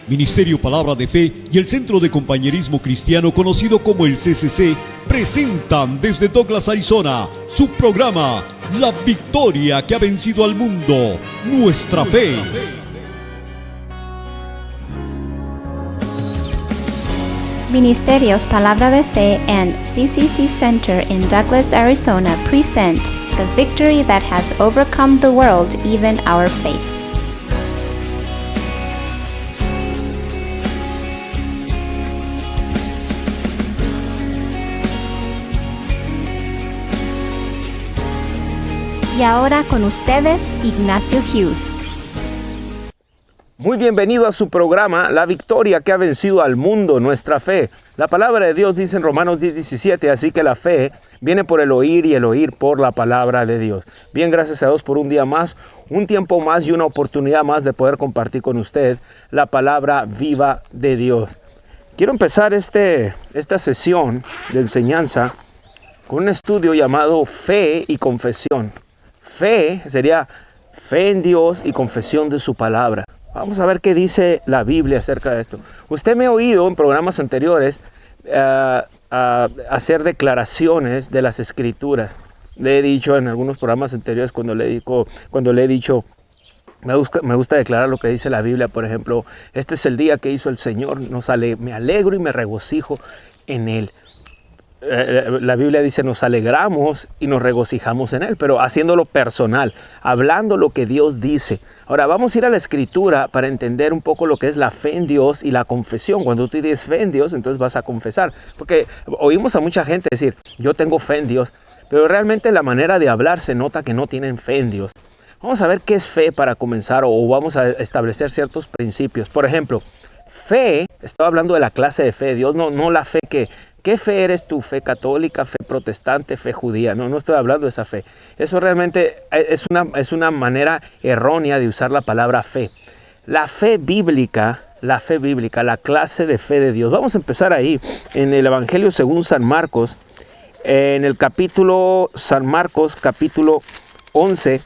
Ministerio Palabra de Fe y el Centro de Compañerismo Cristiano conocido como el CCC presentan desde Douglas, Arizona, su programa La Victoria que ha vencido al mundo, Nuestra Fe. Ministerios Palabra de Fe and CCC Center in Douglas, Arizona present the victory that has overcome the world, even our faith. Y ahora con ustedes, Ignacio Hughes. Muy bienvenido a su programa, La Victoria que ha vencido al mundo, Nuestra Fe. La palabra de Dios dice en Romanos 10:17, así que la fe viene por el oír y el oír por la palabra de Dios. Bien, gracias a Dios por un día más, un tiempo más y una oportunidad más de poder compartir con usted la palabra viva de Dios. Quiero empezar esta sesión de enseñanza con un estudio llamado Fe y Confesión. Fe sería fe en Dios y confesión de su palabra. Vamos a ver qué dice la Biblia acerca de esto. Usted me ha oído en programas anteriores hacer declaraciones de las Escrituras. Le he dicho en algunos programas anteriores cuando le he dicho, me gusta declarar lo que dice la Biblia. Por ejemplo, este es el día que hizo el Señor, me alegro y me regocijo en Él. La Biblia dice nos alegramos y nos regocijamos en Él, pero haciéndolo personal, hablando lo que Dios dice. Ahora vamos a ir a la Escritura para entender un poco lo que es la fe en Dios y la confesión. Cuando tú tienes fe en Dios, entonces vas a confesar, porque oímos a mucha gente decir, yo tengo fe en Dios, pero realmente la manera de hablar se nota que no tienen fe en Dios. Vamos a ver qué es fe para comenzar, o vamos a establecer ciertos principios. Por ejemplo, fe, estaba hablando de la clase de fe de Dios, no la fe que... ¿Qué fe eres tú? ¿Fe católica, fe protestante, fe judía? No estoy hablando de esa fe. Eso realmente es una manera errónea de usar la palabra fe. La fe bíblica, la clase de fe de Dios. Vamos a empezar ahí, en el Evangelio según San Marcos, en el capítulo, San Marcos, capítulo 11,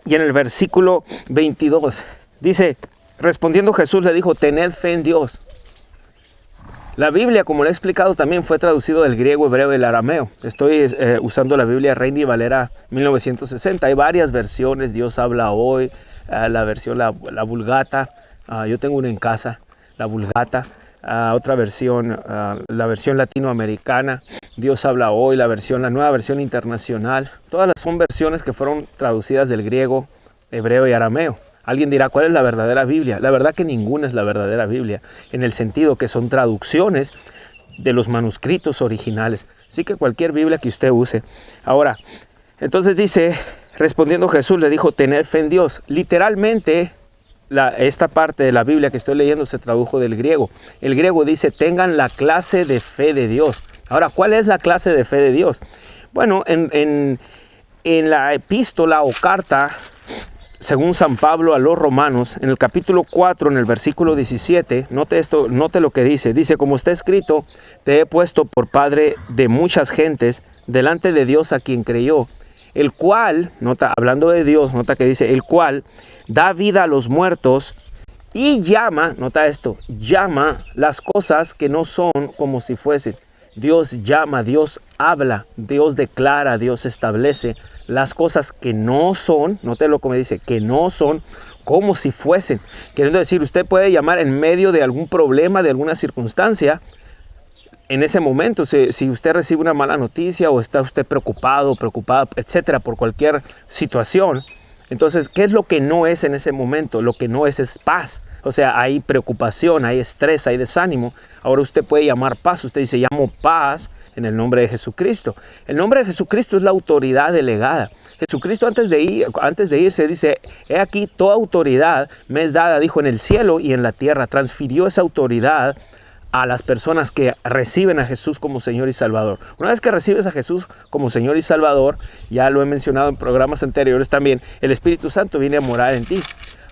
y en el versículo 22. Dice, respondiendo Jesús le dijo, tened fe en Dios. La Biblia, como le he explicado, también fue traducido del griego, hebreo y el arameo. Estoy usando la Biblia Reina y Valera 1960. Hay varias versiones. Dios habla hoy, la versión, la Vulgata. Yo tengo una en casa, la Vulgata. Otra versión, la versión latinoamericana. Dios habla hoy, la nueva versión internacional. Todas son versiones que fueron traducidas del griego, hebreo y arameo. Alguien dirá, ¿cuál es la verdadera Biblia? La verdad que ninguna es la verdadera Biblia, en el sentido que son traducciones de los manuscritos originales. Así que cualquier Biblia que usted use. Ahora, entonces dice, respondiendo Jesús le dijo, tened fe en Dios. Literalmente, esta parte de la Biblia que estoy leyendo se tradujo del griego. El griego dice, tengan la clase de fe de Dios. Ahora, ¿cuál es la clase de fe de Dios? Bueno, en la epístola o carta, según San Pablo a los Romanos, en el capítulo 4, en el versículo 17, note lo que dice. Dice, como está escrito, te he puesto por padre de muchas gentes, delante de Dios a quien creyó, el cual, hablando de Dios, nota que dice, el cual da vida a los muertos y llama las cosas que no son como si fuesen. Dios llama, Dios habla, Dios declara, Dios establece las cosas que no son, nótelo como dice, que no son como si fuesen. Queriendo decir, usted puede llamar en medio de algún problema, de alguna circunstancia, en ese momento, si usted recibe una mala noticia o está usted preocupado, preocupada, etcétera, por cualquier situación, entonces, ¿qué es lo que no es en ese momento? Lo que no es paz. O sea, hay preocupación, hay estrés, hay desánimo. Ahora usted puede llamar paz. Usted dice, llamo paz en el nombre de Jesucristo. El nombre de Jesucristo es la autoridad delegada. Jesucristo antes de irse dice, he aquí toda autoridad me es dada, dijo, en el cielo y en la tierra. Transfirió esa autoridad a las personas que reciben a Jesús como Señor y Salvador. Una vez que recibes a Jesús como Señor y Salvador, ya lo he mencionado en programas anteriores también, el Espíritu Santo viene a morar en ti.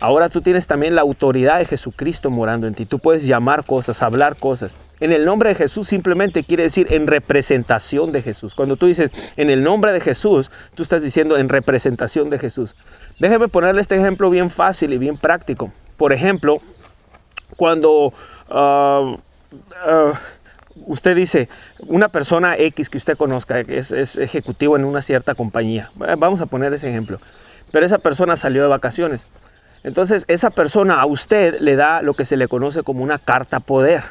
Ahora tú tienes también la autoridad de Jesucristo morando en ti. Tú puedes llamar cosas, hablar cosas. En el nombre de Jesús simplemente quiere decir en representación de Jesús. Cuando tú dices en el nombre de Jesús, tú estás diciendo en representación de Jesús. Déjeme ponerle este ejemplo bien fácil y bien práctico. por ejemplo, cuando usted dice, una persona X que usted conozca, es ejecutivo en una cierta compañía, vamos a poner ese ejemplo, pero esa persona salió de vacaciones. Entonces esa persona a usted le da lo que se le conoce como una carta poder,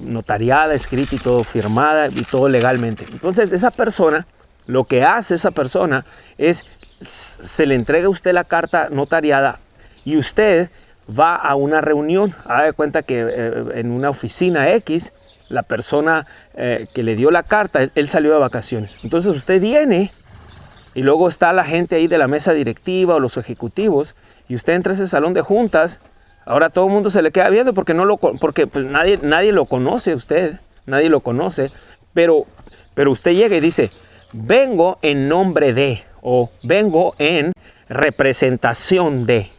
notariada, escrita y todo, firmada y todo legalmente. Entonces esa persona, lo que hace esa persona es, se le entrega a usted la carta notariada y usted va a una reunión. Haga de cuenta que en una oficina X, la persona que le dio la carta, él salió de vacaciones. Entonces usted viene y luego está la gente ahí de la mesa directiva o los ejecutivos y usted entra a ese salón de juntas. Ahora todo el mundo se le queda viendo porque pues nadie lo conoce usted, nadie lo conoce, pero usted llega y dice, vengo en nombre de, o vengo en representación de.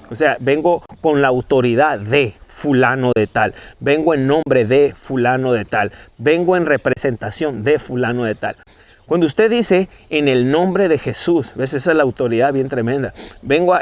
O sea, vengo con la autoridad de fulano de tal, vengo en nombre de fulano de tal, vengo en representación de fulano de tal. Cuando usted dice en el nombre de Jesús, ¿ves? Esa es la autoridad bien tremenda.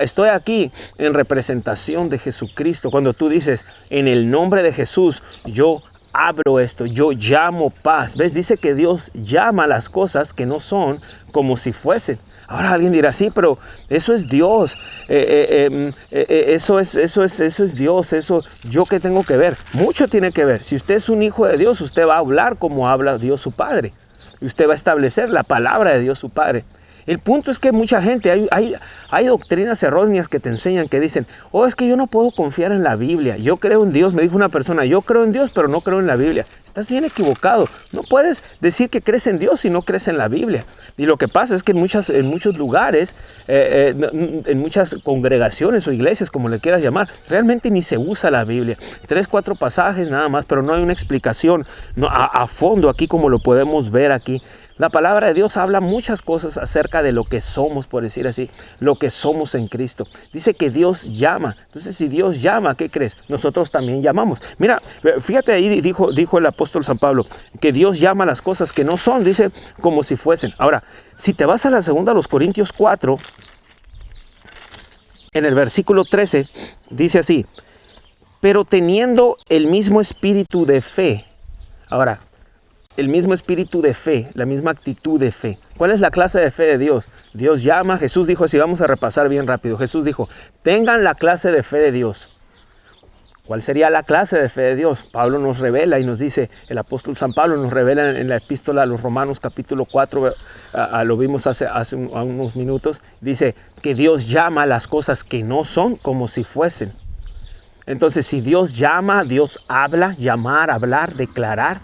Estoy aquí en representación de Jesucristo. Cuando tú dices en el nombre de Jesús, yo abro esto, yo llamo paz. ¿Ves? Dice que Dios llama las cosas que no son como si fuesen. Ahora alguien dirá, sí, pero eso es Dios, eso es Dios, eso yo qué tengo que ver. Mucho tiene que ver. Si usted es un hijo de Dios, usted va a hablar como habla Dios su Padre. Y usted va a establecer la palabra de Dios su Padre. El punto es que mucha gente, hay doctrinas erróneas que te enseñan, que dicen, es que yo no puedo confiar en la Biblia. Yo creo en Dios, me dijo una persona, yo creo en Dios, pero no creo en la Biblia. Estás bien equivocado. No puedes decir que crees en Dios si no crees en la Biblia. Y lo que pasa es que en muchos lugares, en muchas congregaciones o iglesias, como le quieras llamar, realmente ni se usa la Biblia. 3, 4 pasajes nada más, pero no hay una explicación a fondo aquí como lo podemos ver aquí. La palabra de Dios habla muchas cosas acerca de lo que somos, por decir así, lo que somos en Cristo. Dice que Dios llama. Entonces, si Dios llama, ¿qué crees? Nosotros también llamamos. Mira, fíjate ahí, dijo el apóstol San Pablo, que Dios llama las cosas que no son, dice, como si fuesen. Ahora, si te vas a la segunda a los Corintios 4, en el versículo 13, dice así, pero teniendo el mismo espíritu de fe. Ahora, el mismo espíritu de fe, la misma actitud de fe. ¿Cuál es la clase de fe de Dios? Dios llama, Jesús dijo así, vamos a repasar bien rápido. Jesús dijo, tengan la clase de fe de Dios. ¿Cuál sería la clase de fe de Dios? Pablo nos revela y nos dice, el apóstol San Pablo nos revela en la epístola a los Romanos capítulo 4, lo vimos hace unos minutos, dice que Dios llama las cosas que no son como si fuesen. Entonces, si Dios llama, Dios habla, llamar, hablar, declarar.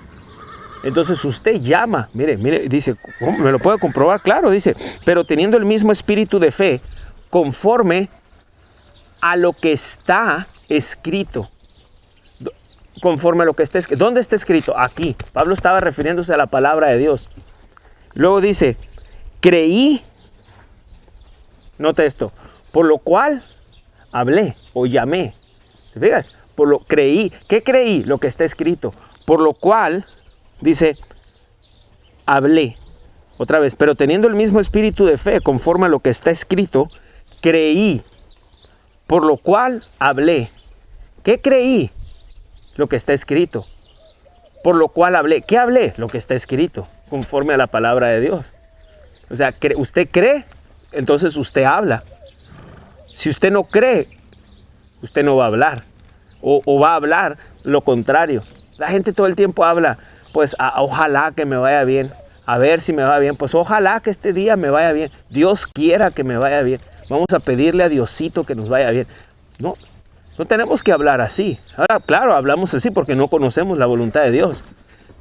Entonces usted llama, mire, dice, ¿me lo puede comprobar? Claro, dice, pero teniendo el mismo espíritu de fe, conforme a lo que está escrito. Conforme a lo que está escrito. ¿Dónde está escrito? Aquí. Pablo estaba refiriéndose a la palabra de Dios. Luego dice, creí, nota esto, por lo cual hablé o llamé. ¿Te fijas? Creí. ¿Qué creí? Lo que está escrito. Por lo cual, dice, hablé. Otra vez, pero teniendo el mismo espíritu de fe, conforme a lo que está escrito, creí. Por lo cual hablé. ¿Qué creí? Lo que está escrito. Por lo cual hablé. ¿Qué hablé? Lo que está escrito, conforme a la palabra de Dios. O sea, usted cree, entonces usted habla. Si usted no cree, usted no va a hablar. O va a hablar lo contrario. La gente todo el tiempo habla, pues ojalá que me vaya bien. A ver si me va bien. Pues ojalá que este día me vaya bien. Dios quiera que me vaya bien. Vamos a pedirle a Diosito que nos vaya bien. No tenemos que hablar así. Ahora, claro, hablamos así porque no conocemos la voluntad de Dios.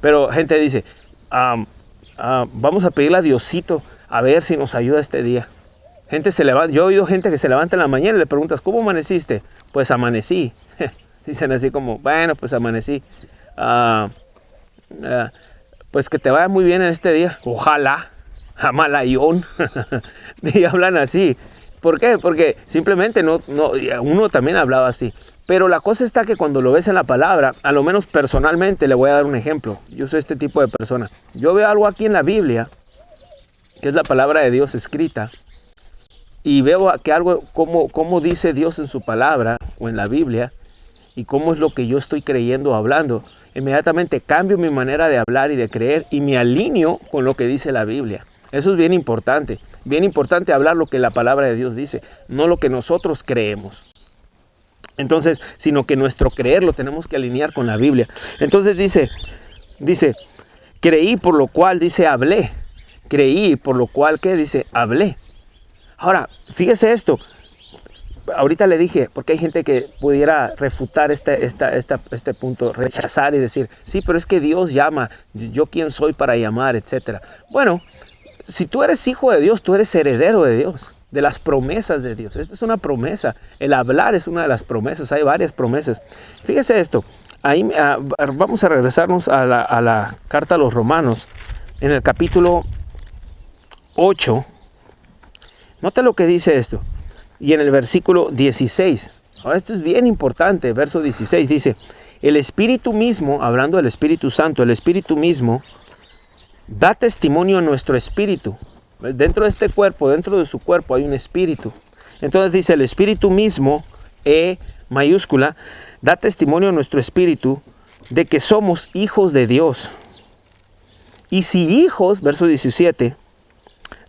Pero gente dice, vamos a pedirle a Diosito a ver si nos ayuda este día. Gente se levanta. Yo he oído gente que se levanta en la mañana y le preguntas, ¿cómo amaneciste? Pues amanecí. Dicen así como, bueno, pues amanecí. Pues que te vaya muy bien en este día. Ojalá. Amalayón. Y hablan así. ¿Por qué? Porque simplemente uno también hablaba así. Pero la cosa está que cuando lo ves en la palabra, a lo menos personalmente le voy a dar un ejemplo. Yo soy este tipo de persona. Yo veo algo aquí en la Biblia, que es la palabra de Dios escrita, y veo que algo, como dice Dios en su palabra o en la Biblia, y cómo es lo que yo estoy creyendo o hablando, inmediatamente cambio mi manera de hablar y de creer y me alineo con lo que dice la Biblia. Eso es bien importante hablar lo que la palabra de Dios dice, no lo que nosotros creemos. Entonces, sino que nuestro creer lo tenemos que alinear con la Biblia. Entonces dice, creí por lo cual, dice, hablé. Creí por lo cual, ¿qué? Dice, hablé. Ahora, fíjese esto. Ahorita le dije, porque hay gente que pudiera refutar este punto, rechazar y decir, sí, pero es que Dios llama, yo quién soy para llamar, etcétera. Bueno, si tú eres hijo de Dios, tú eres heredero de Dios, de las promesas de Dios. Esta es una promesa. El hablar es una de las promesas. Hay varias promesas. Fíjese esto. Ahí, vamos a regresarnos a la carta a los Romanos, en el capítulo 8. Nota lo que dice esto. Y en el versículo 16. Ahora esto es bien importante. Verso 16 dice, el Espíritu mismo, hablando del Espíritu Santo, el Espíritu mismo da testimonio a nuestro espíritu. Dentro de este cuerpo, dentro de su cuerpo hay un espíritu. Entonces dice, el Espíritu mismo, E mayúscula, da testimonio a nuestro espíritu de que somos hijos de Dios. Y si hijos, verso 17,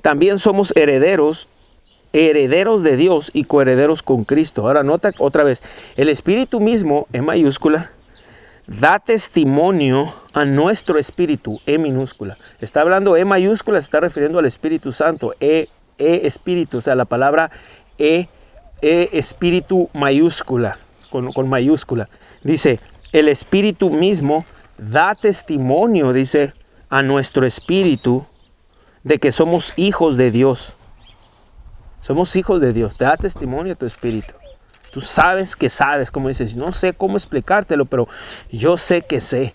también somos herederos de Dios y coherederos con Cristo. Ahora nota otra vez, el Espíritu mismo, E mayúscula, da testimonio a nuestro espíritu, E minúscula. Está hablando E mayúscula, se está refiriendo al Espíritu Santo, E espíritu, o sea, la palabra E espíritu mayúscula, con mayúscula. Dice, el Espíritu mismo da testimonio, dice, a nuestro espíritu de que somos hijos de Dios. Somos hijos de Dios, te da testimonio a tu espíritu. Tú sabes que sabes, como dices, no sé cómo explicártelo, pero yo sé que sé.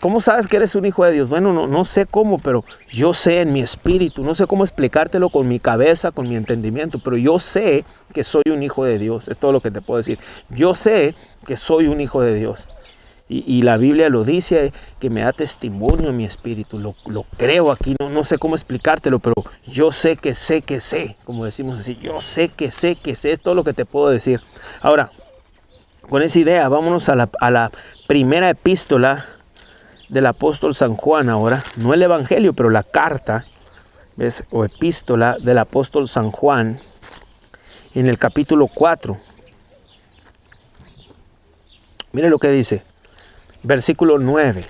¿Cómo sabes que eres un hijo de Dios? Bueno, no sé cómo, pero yo sé en mi espíritu. No sé cómo explicártelo con mi cabeza, con mi entendimiento, pero yo sé que soy un hijo de Dios. Es todo lo que te puedo decir. Yo sé que soy un hijo de Dios. Y la Biblia lo dice, que me da testimonio en mi espíritu. Lo creo aquí, no sé cómo explicártelo, pero yo sé, como decimos así. Yo sé que sé, es todo lo que te puedo decir. Ahora, con esa idea, vámonos a la primera epístola del apóstol San Juan ahora. No el evangelio, pero la carta, ¿ves? O epístola del apóstol San Juan, en el capítulo 4. Mire lo que dice. Versículo 9.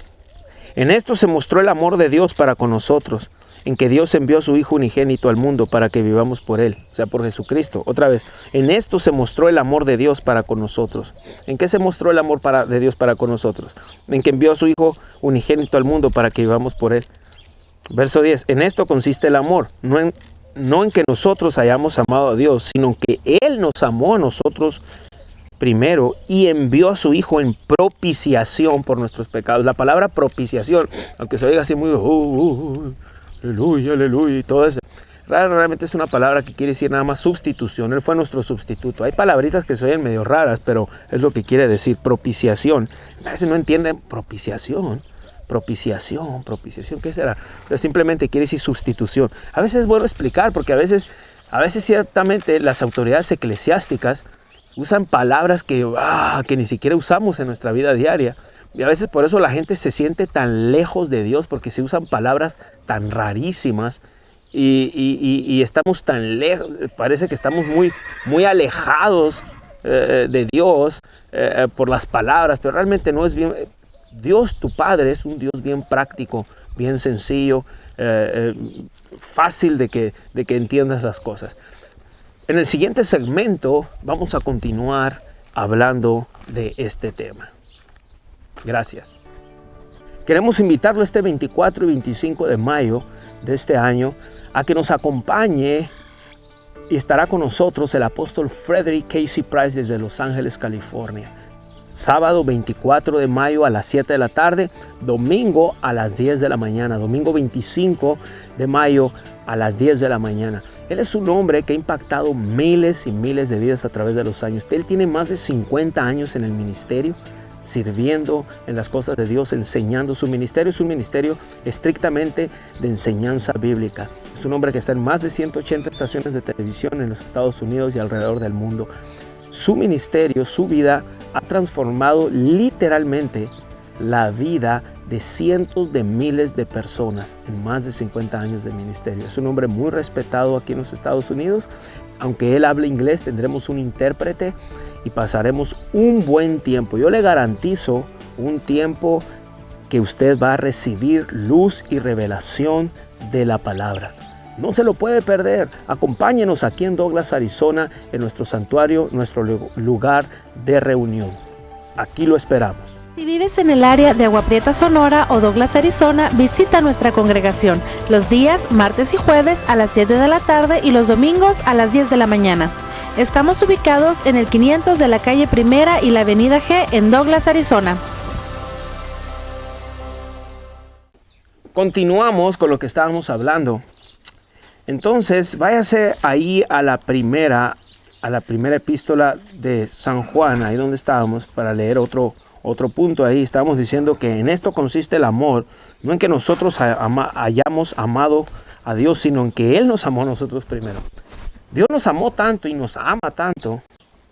En esto se mostró el amor de Dios para con nosotros, en que Dios envió a su Hijo unigénito al mundo para que vivamos por Él, o sea, por Jesucristo. Otra vez, en esto se mostró el amor de Dios para con nosotros. ¿En qué se mostró el amor de Dios para con nosotros? En que envió a su Hijo unigénito al mundo para que vivamos por Él. Verso 10. En esto consiste el amor, no en que nosotros hayamos amado a Dios, sino que Él nos amó a nosotros primero y envió a su Hijo en propiciación por nuestros pecados. La palabra propiciación, aunque se oiga así muy aleluya, aleluya y todo eso, realmente es una palabra que quiere decir nada más sustitución. Él fue nuestro sustituto. Hay palabritas que se oyen medio raras, pero es lo que quiere decir propiciación. A veces no entienden propiciación, ¿qué será? Pero simplemente quiere decir sustitución. A veces es bueno explicar, porque a veces ciertamente las autoridades eclesiásticas usan palabras que ni siquiera usamos en nuestra vida diaria. Y a veces por eso la gente se siente tan lejos de Dios, porque se usan palabras tan rarísimas y estamos tan lejos, parece que estamos muy alejados de Dios por las palabras, pero realmente no es bien. Dios, tu Padre, es un Dios bien práctico, bien sencillo, fácil de que entiendas las cosas. En el siguiente segmento vamos a continuar hablando de este tema. Gracias. Queremos invitarlo este 24 y 25 de mayo de este año a que nos acompañe, y estará con nosotros el apóstol Frederick Casey Price desde Los Ángeles, California. Sábado 24 de mayo a las 7 de la tarde, domingo a las 10 de la mañana, domingo 25 de mayo a las 10 de la mañana. Él es un hombre que ha impactado miles y miles de vidas a través de los años. Él tiene más de 50 años en el ministerio, sirviendo en las cosas de Dios, enseñando. Su ministerio es un ministerio estrictamente de enseñanza bíblica. Es Es un hombre que está en más de 180 estaciones de televisión en los Estados Unidos y alrededor del mundo. Su ministerio, su vida, ha transformado literalmente la vida de cientos de miles de personas en más de 50 años de ministerio. Es un hombre muy respetado aquí en los Estados Unidos. Aunque él hable inglés, tendremos un intérprete y pasaremos un buen tiempo. Yo le garantizo un tiempo que usted va a recibir luz y revelación de la palabra. No se lo puede perder. Acompáñenos aquí en Douglas, Arizona, en nuestro santuario, nuestro lugar de reunión. Aquí lo esperamos. Si vives en el área de Agua Prieta, Sonora o Douglas, Arizona, visita nuestra congregación los días martes y jueves a las 7 de la tarde y los domingos a las 10 de la mañana. Estamos ubicados en el 500 de la calle Primera y la avenida G en Douglas, Arizona. Continuamos con lo que estábamos hablando. Entonces, váyase ahí a la primera epístola de San Juan, ahí donde estábamos, para leer otro punto ahí. Estábamos diciendo que en esto consiste el amor, no en que nosotros hayamos amado a Dios, sino en que Él nos amó a nosotros primero. Dios nos amó tanto y nos ama tanto,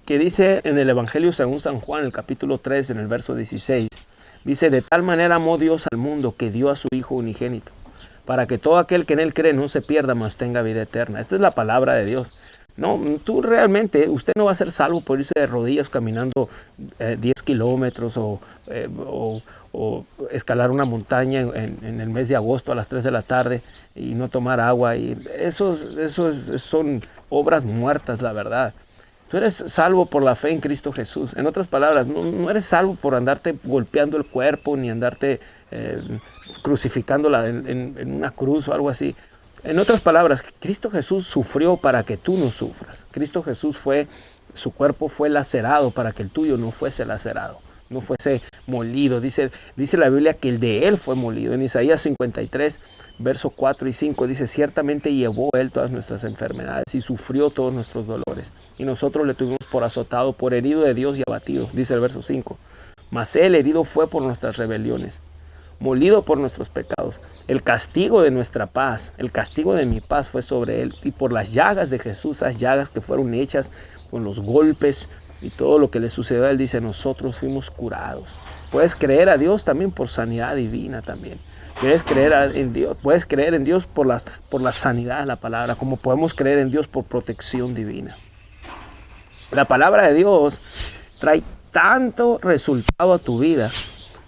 que dice en el Evangelio según San Juan, el capítulo 3, en el verso 16, dice: de tal manera amó Dios al mundo que dio a su Hijo unigénito, para que todo aquel que en Él cree no se pierda, mas tenga vida eterna. Esta es la palabra de Dios. No, usted no va a ser salvo por irse de rodillas caminando 10 kilómetros o escalar una montaña en el mes de agosto a las 3 de la tarde y no tomar agua. Y eso son obras muertas, la verdad. Tú eres salvo por la fe en Cristo Jesús. En otras palabras, no eres salvo por andarte golpeando el cuerpo ni andarte crucificándola en una cruz o algo así. En otras palabras, Cristo Jesús sufrió para que tú no sufras. Cristo Jesús su cuerpo fue lacerado para que el tuyo no fuese lacerado, no fuese molido. Dice la Biblia que el de Él fue molido. En Isaías 53, versos 4 y 5 dice: ciertamente llevó Él todas nuestras enfermedades y sufrió todos nuestros dolores. Y nosotros le tuvimos por azotado, por herido de Dios y abatido. Dice el verso 5. Mas Él herido fue por nuestras rebeliones, molido por nuestros pecados. El castigo de nuestra paz, el castigo de mi paz fue sobre Él. Y por las llagas de Jesús, esas llagas que fueron hechas con los golpes y todo lo que le sucedió a Él, dice: nosotros fuimos curados. Puedes creer a Dios también por sanidad divina también. Puedes creer en Dios por la sanidad de la palabra, como podemos creer en Dios por protección divina. La palabra de Dios trae tanto resultado a tu vida.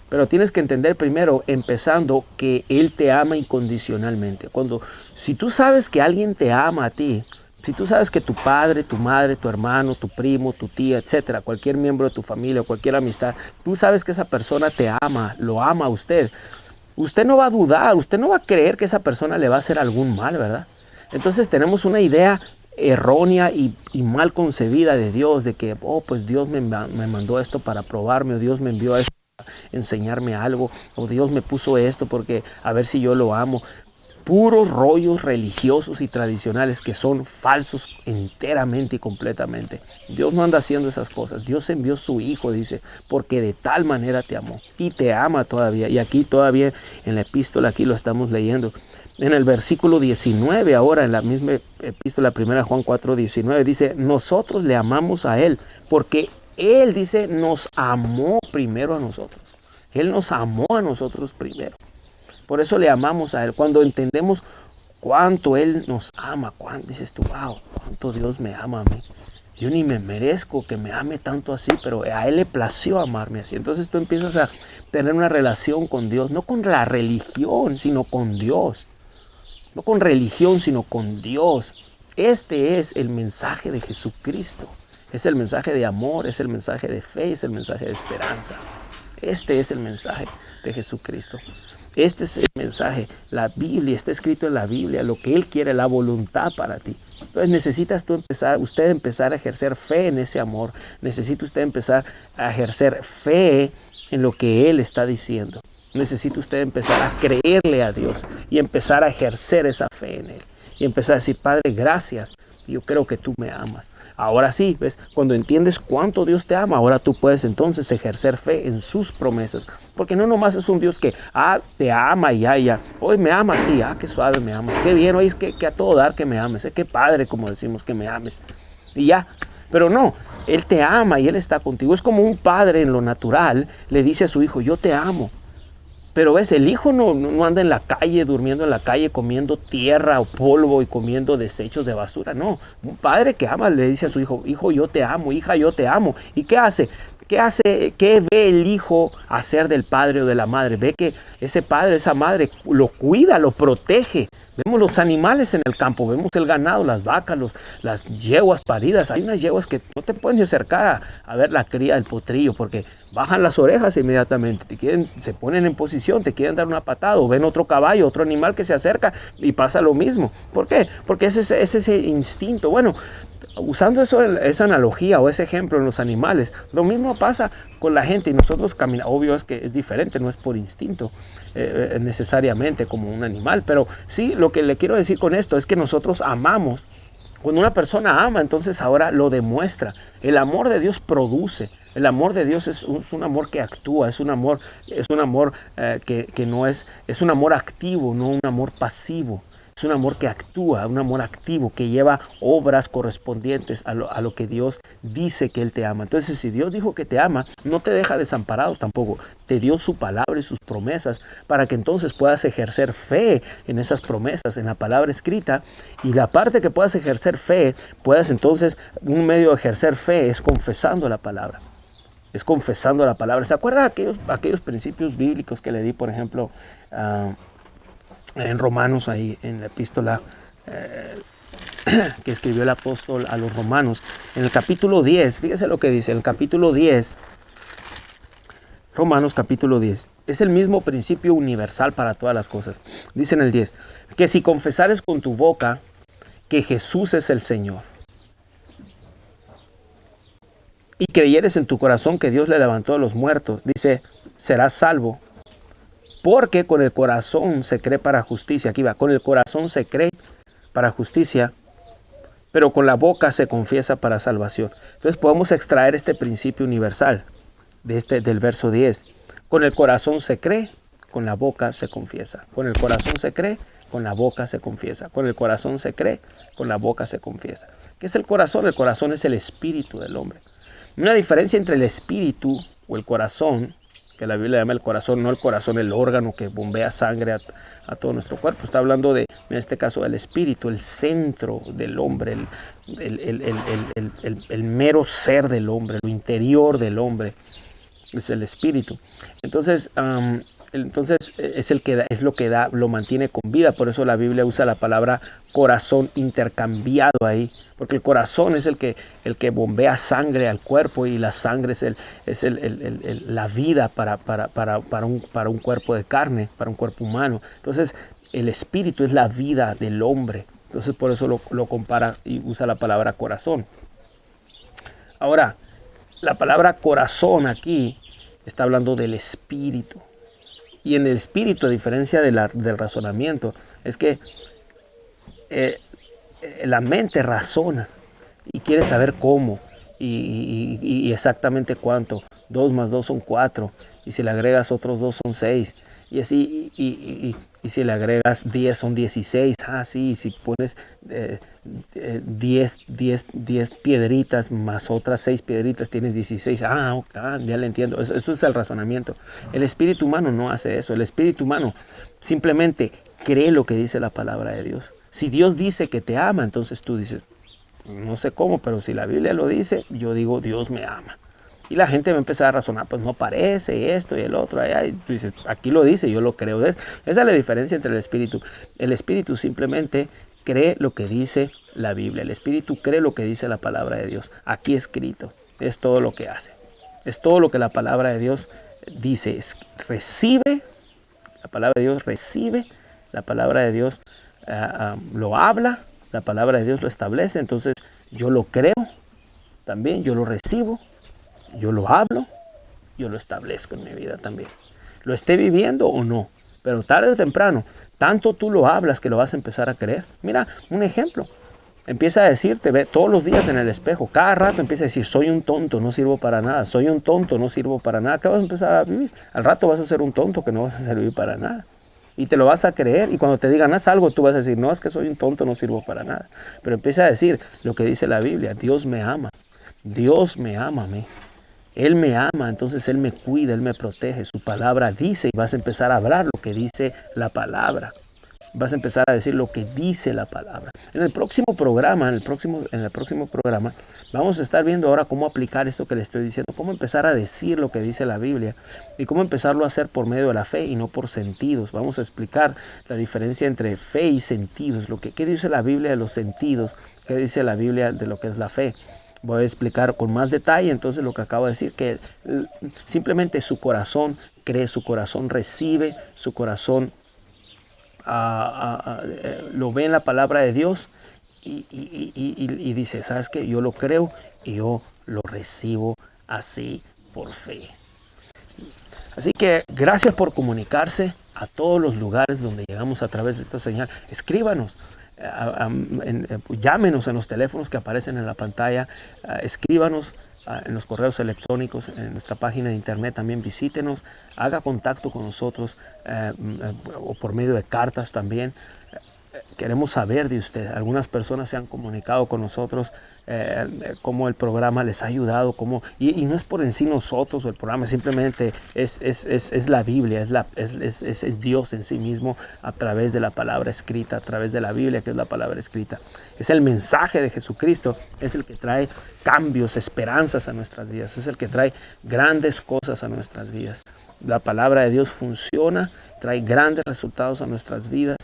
Pero tienes que entender primero, empezando, que Él te ama incondicionalmente. Si tú sabes que alguien te ama a ti, si tú sabes que tu padre, tu madre, tu hermano, tu primo, tu tía, etcétera, cualquier miembro de tu familia, cualquier amistad, tú sabes que esa persona te ama, lo ama a usted. Usted no va a dudar, usted no va a creer que esa persona le va a hacer algún mal, ¿verdad? Entonces tenemos una idea errónea y mal concebida de Dios, de que, pues Dios me mandó esto para probarme, o Dios me envió esto enseñarme algo, o Dios me puso esto porque a ver si yo lo amo. Puros rollos religiosos y tradicionales que son falsos enteramente y completamente. Dios no anda haciendo esas cosas. Dios envió su Hijo, dice, porque de tal manera te amó y te ama todavía. Y aquí todavía en la epístola, aquí lo estamos leyendo, en el versículo 19, ahora en la misma epístola, 1 Juan 4, 19, dice: nosotros le amamos a Él porque Él, dice, nos amó primero a nosotros. Él nos amó a nosotros primero. Por eso le amamos a Él. Cuando entendemos cuánto Él nos ama, dices tú: wow, cuánto Dios me ama a mí. Yo ni me merezco que me ame tanto así, pero a Él le plació amarme así. Entonces tú empiezas a tener una relación con Dios, no con la religión, sino con Dios. No con religión, sino con Dios. Este es el mensaje de Jesucristo. Es el mensaje de amor, es el mensaje de fe, es el mensaje de esperanza. Este es el mensaje de Jesucristo. Este es el mensaje. La Biblia, está escrito en la Biblia, lo que Él quiere, la voluntad para ti. Entonces necesitas usted empezar a ejercer fe en ese amor. Necesita usted empezar a ejercer fe en lo que Él está diciendo. Necesita usted empezar a creerle a Dios y empezar a ejercer esa fe en Él. Y empezar a decir: Padre, gracias, yo creo que tú me amas. Ahora sí, ¿ves? Cuando entiendes cuánto Dios te ama, ahora tú puedes entonces ejercer fe en sus promesas. Porque no nomás es un Dios que, te ama y ya. Hoy me amas, sí, qué suave me amas. Qué bien, hoy es que a todo dar que me ames. Qué padre, como decimos, que me ames. Y ya. Pero no, Él te ama y Él está contigo. Es como un padre en lo natural le dice a su hijo, yo te amo. Pero ves, el hijo no anda en la calle, durmiendo en la calle, comiendo tierra o polvo y comiendo desechos de basura. No, un padre que ama le dice a su hijo, hijo, yo te amo, hija, yo te amo. ¿Y qué hace? ¿Qué ve el hijo hacer del padre o de la madre? Ve que ese padre, esa madre lo cuida, lo protege. Vemos los animales en el campo, vemos el ganado, las vacas, las yeguas paridas. Hay unas yeguas que no te puedes ni acercar a ver la cría del potrillo porque bajan las orejas inmediatamente, se ponen en posición, te quieren dar una patada, o ven otro caballo, otro animal que se acerca y pasa lo mismo. ¿Por qué? Porque es ese instinto. Bueno, usando esa analogía o ese ejemplo en los animales, lo mismo pasa con la gente y nosotros caminamos. Obvio es que es diferente, no es por instinto necesariamente como un animal, pero sí, lo que le quiero decir con esto es que nosotros amamos. Cuando una persona ama, entonces ahora lo demuestra. El amor de Dios produce. El amor de Dios es un amor que actúa, es un amor que no es un amor activo, no un amor pasivo. Es un amor que actúa, un amor activo, que lleva obras correspondientes a lo que Dios dice que Él te ama. Entonces, si Dios dijo que te ama, no te deja desamparado tampoco. Te dio su palabra y sus promesas para que entonces puedas ejercer fe en esas promesas, en la palabra escrita. Y la parte que puedas ejercer fe, un medio de ejercer fe es confesando la palabra. Es confesando la palabra. ¿Se acuerdan aquellos principios bíblicos que le di, por ejemplo, en Romanos, ahí en la epístola que escribió el apóstol a los romanos? En el capítulo 10, fíjese lo que dice, en el capítulo 10, Romanos capítulo 10, es el mismo principio universal para todas las cosas. Dice en el 10, que si confesares con tu boca que Jesús es el Señor, y creyeres en tu corazón que Dios le levantó de los muertos, dice, serás salvo. Porque con el corazón se cree para justicia. Aquí va, con el corazón se cree para justicia, pero con la boca se confiesa para salvación. Entonces podemos extraer este principio universal del verso 10. Con el corazón se cree, con la boca se confiesa. Con el corazón se cree, con la boca se confiesa. Con el corazón se cree, con la boca se confiesa. ¿Qué es el corazón? El corazón es el espíritu del hombre. Una diferencia entre el espíritu o el corazón, que la Biblia llama el corazón, no el corazón, el órgano que bombea sangre a todo nuestro cuerpo. Está hablando en este caso, del espíritu, el centro del hombre, el mero ser del hombre, lo interior del hombre, es el espíritu. Entonces es lo que lo mantiene con vida. Por eso la Biblia usa la palabra corazón intercambiado ahí, porque el corazón es el que bombea sangre al cuerpo, y la sangre es la vida para un cuerpo de carne, para un cuerpo humano. Entonces el espíritu es la vida del hombre. Entonces por eso lo compara y usa la palabra corazón. Ahora, la palabra corazón aquí está hablando del espíritu. Y en el espíritu, a diferencia del razonamiento, es que la mente razona y quiere saber cómo y exactamente cuánto. 2 más 2 son 4, y si le agregas otros 2 son 6, y así, y si le agregas 10 son 16. Sí, y si pones 10 piedritas más otras 6 piedritas tienes 16. Ya le entiendo. Eso es el razonamiento. El espíritu humano no hace eso. El espíritu humano simplemente cree lo que dice la palabra de Dios. Si Dios dice que te ama, entonces tú dices, no sé cómo, pero si la Biblia lo dice, yo digo, Dios me ama. Y la gente va a empezar a razonar, pues no parece esto y el otro. Y tú dices, aquí lo dice, yo lo creo. Esa es la diferencia entre el espíritu. El espíritu simplemente cree lo que dice la Biblia. El espíritu cree lo que dice la palabra de Dios. Aquí escrito. Es todo lo que hace. Es todo lo que la palabra de Dios dice. Recibe. La palabra de Dios recibe. La palabra de Dios lo habla. La palabra de Dios lo establece. Entonces yo lo creo también. Yo lo recibo. Yo lo hablo, yo lo establezco en mi vida también. Lo esté viviendo o no, pero tarde o temprano, tanto tú lo hablas que lo vas a empezar a creer. Mira, un ejemplo. Empieza a decirte, ve todos los días en el espejo, cada rato empieza a decir, soy un tonto, no sirvo para nada, soy un tonto, no sirvo para nada. ¿Qué vas a empezar a vivir? Al rato vas a ser un tonto que no vas a servir para nada. Y te lo vas a creer, y cuando te digan haz algo, tú vas a decir, no, es que soy un tonto, no sirvo para nada. Pero empieza a decir lo que dice la Biblia, Dios me ama a mí. Él me ama, entonces Él me cuida, Él me protege. Su palabra dice, y vas a empezar a hablar lo que dice la palabra. Vas a empezar a decir lo que dice la palabra. En el próximo programa, vamos a estar viendo ahora cómo aplicar esto que le estoy diciendo, cómo empezar a decir lo que dice la Biblia y cómo empezarlo a hacer por medio de la fe y no por sentidos. Vamos a explicar la diferencia entre fe y sentidos, qué dice la Biblia de los sentidos, qué dice la Biblia de lo que es la fe. Voy a explicar con más detalle entonces lo que acabo de decir, que simplemente su corazón cree, su corazón recibe, su corazón lo ve en la palabra de Dios y dice, ¿sabes qué? Yo lo creo y yo lo recibo así por fe. Así que gracias por comunicarse a todos los lugares donde llegamos a través de esta señal. Escríbanos. Llámenos en los teléfonos que aparecen en la pantalla, escríbanos en los correos electrónicos, en nuestra página de internet también visítenos, haga contacto con nosotros o por medio de cartas también. Queremos saber de usted. Algunas personas se han comunicado con nosotros cómo el programa les ha ayudado, y no es por en sí nosotros o el programa, simplemente es la Biblia, es Dios en sí mismo a través de la palabra escrita, a través de la Biblia que es la palabra escrita. Es el mensaje de Jesucristo, es el que trae cambios, esperanzas a nuestras vidas, es el que trae grandes cosas a nuestras vidas. La palabra de Dios funciona, trae grandes resultados a nuestras vidas.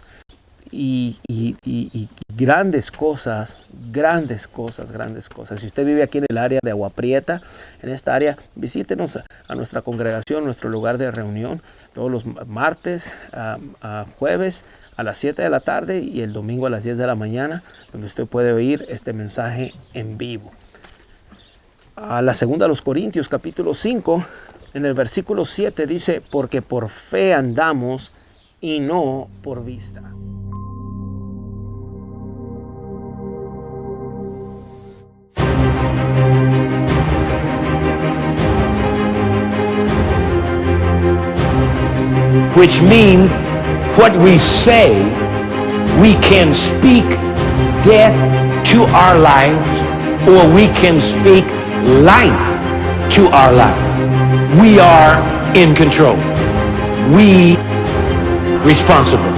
Y grandes cosas. Si usted vive aquí en el área de Agua Prieta, en esta área, visítenos a nuestra congregación, nuestro lugar de reunión, todos los martes, jueves a las 7 de la tarde y el domingo a las 10 de la mañana, donde usted puede oír este mensaje en vivo. A la segunda de los Corintios, capítulo 5, en el versículo 7 dice, porque por fe andamos y no por vista. Which means what we say, we can speak death to our lives, or we can speak life to our life. We are in control. We responsible.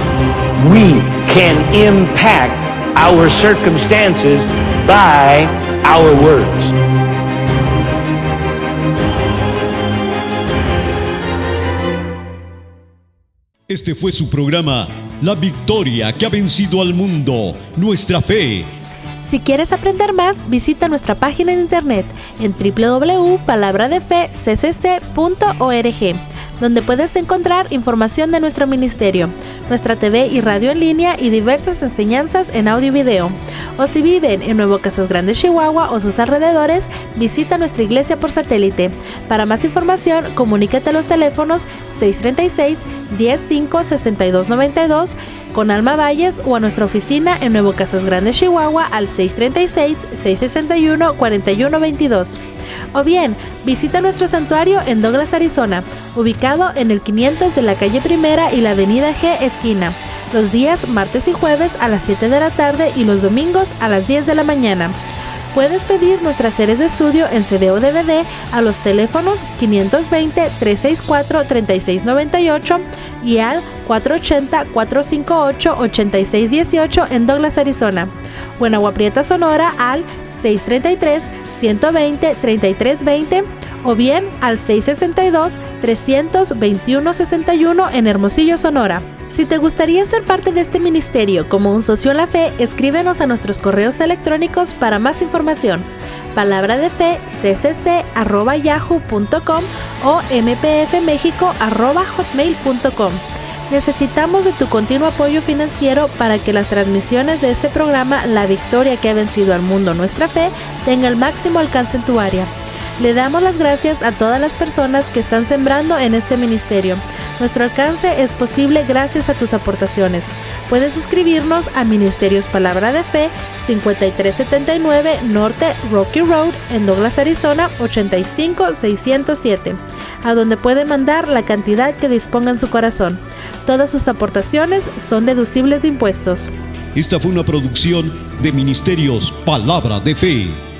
We can impact our circumstances by our words. Este fue su programa, La Victoria que ha vencido al mundo, nuestra fe. Si quieres aprender más, visita nuestra página de internet en www.palabradefeccc.org, donde puedes encontrar información de nuestro ministerio, nuestra TV y radio en línea y diversas enseñanzas en audio y video. O si viven en Nuevo Casas Grandes, Chihuahua o sus alrededores, visita nuestra iglesia por satélite. Para más información, comunícate a los teléfonos 636-105-6292 con Alma Valles o a nuestra oficina en Nuevo Casas Grandes, Chihuahua al 636-661-4122. O bien, visita nuestro santuario en Douglas, Arizona, ubicado en el 500 de la calle Primera y la avenida G esquina, los días martes y jueves a las 7 de la tarde y los domingos a las 10 de la mañana. Puedes pedir nuestras series de estudio en CD o DVD a los teléfonos 520-364-3698 y al 480-458-8618 en Douglas, Arizona, o en Agua Prieta, Sonora al 633-120-3320 o bien al 662-321-61 en Hermosillo, Sonora. Si te gustaría ser parte de este ministerio como un socio en la fe, escríbenos a nuestros correos electrónicos para más información. palabradefeccc@yahoo.com o mpfmexico@hotmail.com. Necesitamos de tu continuo apoyo financiero para que las transmisiones de este programa, La Victoria que ha vencido al mundo, nuestra fe, tenga el máximo alcance en tu área. Le damos las gracias a todas las personas que están sembrando en este ministerio. Nuestro alcance es posible gracias a tus aportaciones. Puedes escribirnos a Ministerios Palabra de Fe, 5379 Norte Rocky Road en Douglas, Arizona 85607, a donde puede mandar la cantidad que disponga en su corazón. Todas sus aportaciones son deducibles de impuestos. Esta fue una producción de Ministerios Palabra de Fe.